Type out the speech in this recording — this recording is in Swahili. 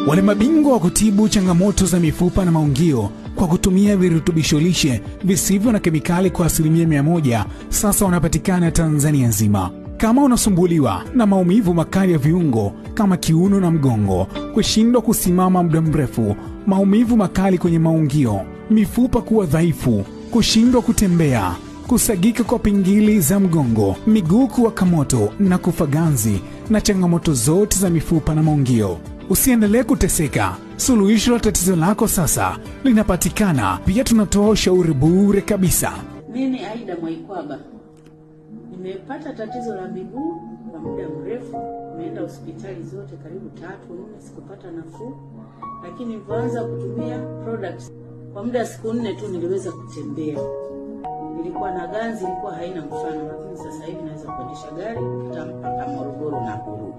Wale mabingwa wa kutibu changamoto za mifupa na maungio kwa kutumia virutubisho lishe visivyo na kemikali kwa 100% sasa wanapatikana Tanzania nzima. Kama unasumbuliwa na maumivu makali ya viungo kama kiuno na mgongo, kushindwa kusimama muda mrefu, maumivu makali kwenye maungio, mifupa kuwa dhaifu, kushindwa kutembea, kusagika kwa pingili za mgongo, miguu kuwaka moto na kufa ganzi na changamoto zote za mifupa na maungio, usiendelee kuteseka. Suluhisho la tatizo lako sasa linapatikana. Pia tunatoa ushauri bure kabisa. Mimi Aida Mwaikwaba nimepata tatizo la miguu kwa muda mrefu, nimeenda hospitali zote karibu 3-4 sikupata nafuu, lakini nilipoanza kutumia products kwa muda siku 4 tu niliweza kutembea. Nilikuwa na ganzi ilikuwa haina mfano, lakini sasa hivi naweza kuendesha gari mpaka Morogoro na kurudi.